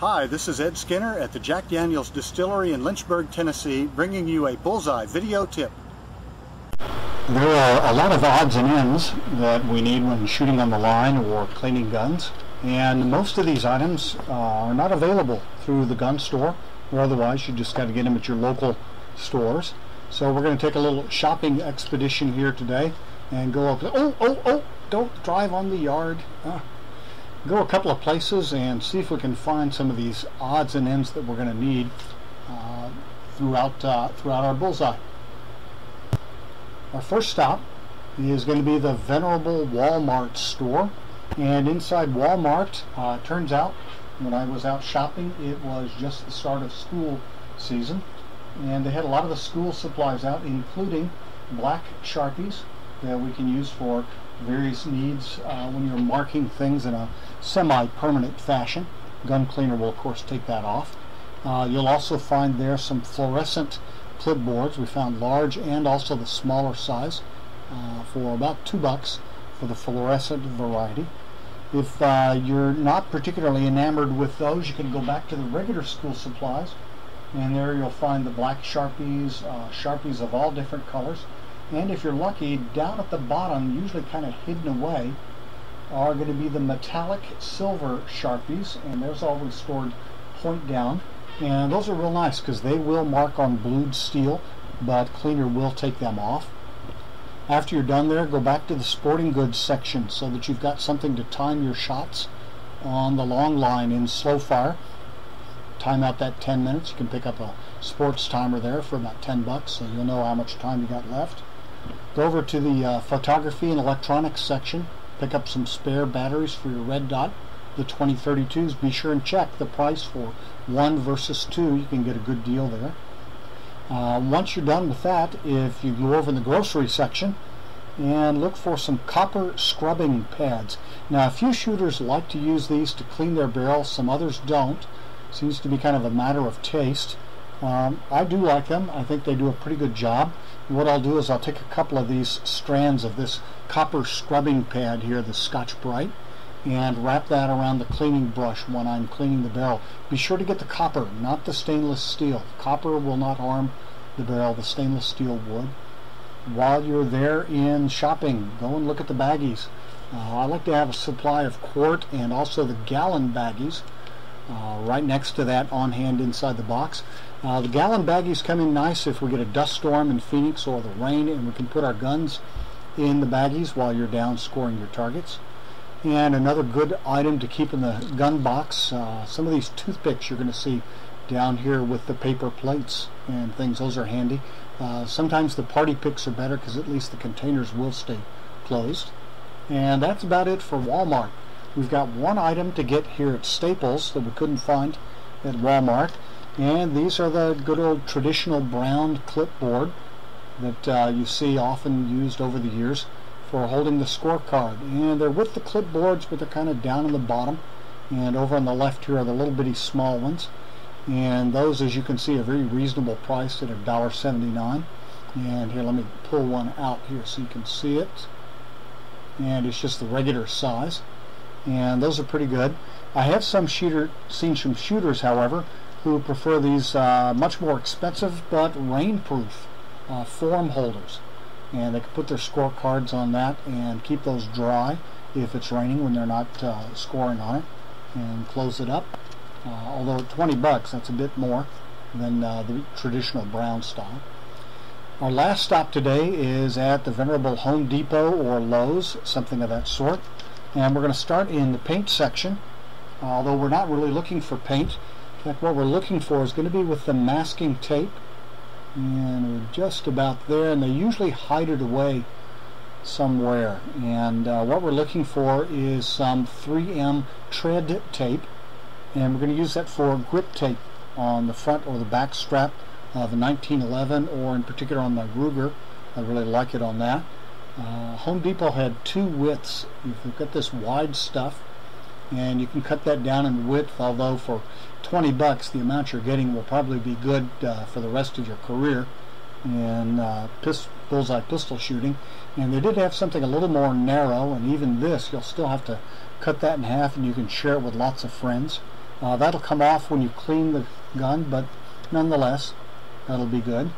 Hi, this is Ed Skinner at the Jack Daniel's Distillery in Lynchburg, Tennessee, bringing you a Bullseye video tip. There are a lot of odds and ends that we need when shooting on the line or cleaning guns, and most of these items are not available through the gun store, or otherwise you just got to get them at your local stores. So we're going to take a little shopping expedition here today and go up. Don't drive on the yard. Go a couple of places and see if we can find some of these odds and ends that we're going to need throughout our Bullseye. Our first stop is going to be the venerable Walmart store, and inside Walmart, turns out when I was out shopping it was just the start of school season, and they had a lot of the school supplies out, including black Sharpies that we can use for various needs when you're marking things in a semi-permanent fashion. Gun cleaner will of course take that off. You'll also find there some fluorescent clipboards. We found large and also the smaller size for about $2 for the fluorescent variety. If you're not particularly enamored with those, you can go back to the regular school supplies, and there you'll find the black Sharpies, Sharpies of all different colors. And if you're lucky, down at the bottom, usually kind of hidden away, are going to be the metallic silver Sharpies, and there's always stored point down. And those are real nice because they will mark on blued steel, but cleaner will take them off. After you're done there, go back to the sporting goods section so that you've got something to time your shots on the long line in slow fire. Time out that 10 minutes. You can pick up a sports timer there for about $10, so you'll know how much time you got left. Go over to the photography and electronics section. Pick up some spare batteries for your red dot, the 2032s. Be sure and check the price for 1 versus 2. You can get a good deal there. Once you're done with that, if you go over in the grocery section and look for some copper scrubbing pads. Now, a few shooters like to use these to clean their barrels, some others don't. Seems to be kind of a matter of taste. I do like them. I think they do a pretty good job. What I'll do is I'll take a couple of these strands of this copper scrubbing pad here, the Scotch Brite, and wrap that around the cleaning brush when I'm cleaning the barrel. Be sure to get the copper, not the stainless steel. Copper will not harm the barrel, the stainless steel would. While you're there in shopping, go and look at the baggies. I like to have a supply of quart and also the gallon baggies right next to that on hand inside the box. The gallon baggies come in nice if we get a dust storm in Phoenix or the rain, and we can put our guns in the baggies while you're down scoring your targets. And another good item to keep in the gun box, some of these toothpicks you're going to see down here with the paper plates and things. Those are handy. Sometimes the party picks are better because at least the containers will stay closed. And that's about it for Walmart. We've got one item to get here at Staples that we couldn't find at Walmart, and these are the good old traditional brown clipboard that you see often used over the years for holding the scorecard. And they're with the clipboards, but they're kind of down in the bottom, and over on the left here are the little bitty small ones, and those, as you can see, are very reasonable priced at $1.79. And here, let me pull one out here so you can see it, and it's just the regular size. And those are pretty good. I have seen some shooters, however, who prefer these much more expensive but rainproof form holders, and they can put their scorecards on that and keep those dry if it's raining when they're not scoring on it, and close it up. Although at $20, that's a bit more than the traditional brown style. Our last stop today is at the venerable Home Depot or Lowe's, something of that sort. And we're going to start in the paint section, although we're not really looking for paint. In fact, what we're looking for is going to be with the masking tape, and we're just about there, and they usually hide it away somewhere. And what we're looking for is some 3M tread tape, and we're going to use that for grip tape on the front or the back strap of a 1911, or in particular on my Ruger. I really like it on that. Home Depot had 2 widths. You've got this wide stuff, and you can cut that down in width, although for $20 the amount you're getting will probably be good for the rest of your career in bullseye pistol shooting. And they did have something a little more narrow, and even this you'll still have to cut that in half, and you can share it with lots of friends. That'll come off when you clean the gun, but nonetheless, that'll be good.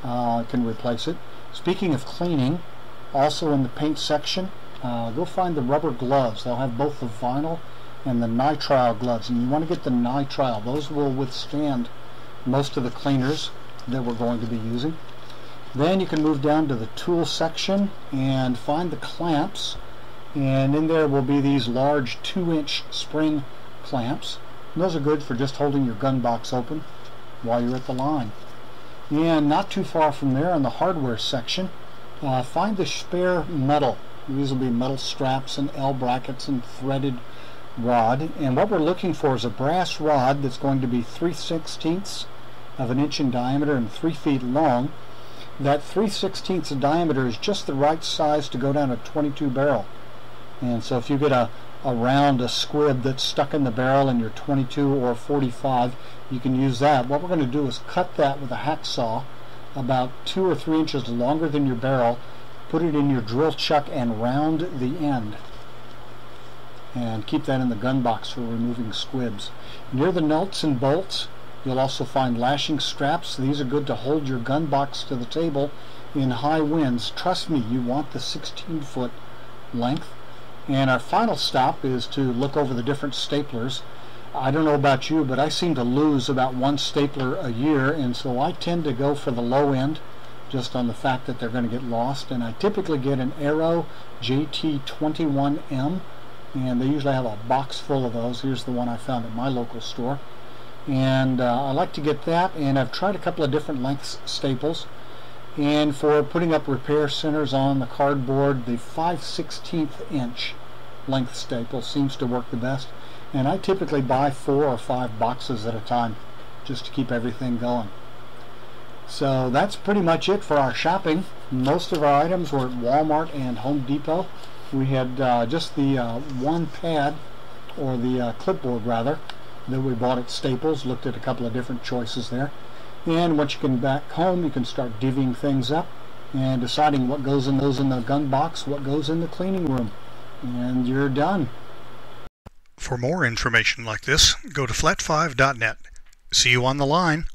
Can replace it. Speaking of cleaning, also in the paint section, go find the rubber gloves. They'll have both the vinyl and the nitrile gloves, and you want to get the nitrile. Those will withstand most of the cleaners that we're going to be using. Then you can move down to the tool section and find the clamps, and in there will be these large 2-inch spring clamps. And those are good for just holding your gun box open while you're at the line. And not too far from there in the hardware section, find the spare metal. These will be metal straps and L brackets and threaded rod, and what we're looking for is a brass rod that's going to be 3/16 of an inch in diameter and 3 feet long. That 3/16 diameter is just the right size to go down a 22 barrel. And so if you get a squib that's stuck in the barrel and you're 22 or 45, you can use that. What we're going to do is cut that with a hacksaw about 2 or 3 inches longer than your barrel, put it in your drill chuck and round the end, and keep that in the gun box for removing squibs. Near the nuts and bolts, you'll also find lashing straps. These are good to hold your gun box to the table in high winds. Trust me, you want the 16-foot length. And our final stop is to look over the different staplers. I don't know about you, but I seem to lose about one stapler a year, and so I tend to go for the low end, just on the fact that they're going to get lost. And I typically get an Arrow JT21M, and they usually have a box full of those. Here's the one I found at my local store, and I like to get that. And I've tried a couple of different lengths staples, and for putting up repair centers on the cardboard, the 5/16 inch length staple seems to work the best, and I typically buy 4 or 5 boxes at a time just to keep everything going. So that's pretty much it for our shopping. Most of our items were at Walmart and Home Depot. We had just the one pad, or the clipboard rather, that we bought at Staples. Looked at a couple of different choices there. And once you get back home, you can start divvying things up and deciding what goes in the gun box, what goes in the cleaning room, and you're done. For more information like this, go to flat5.net. See you on the line.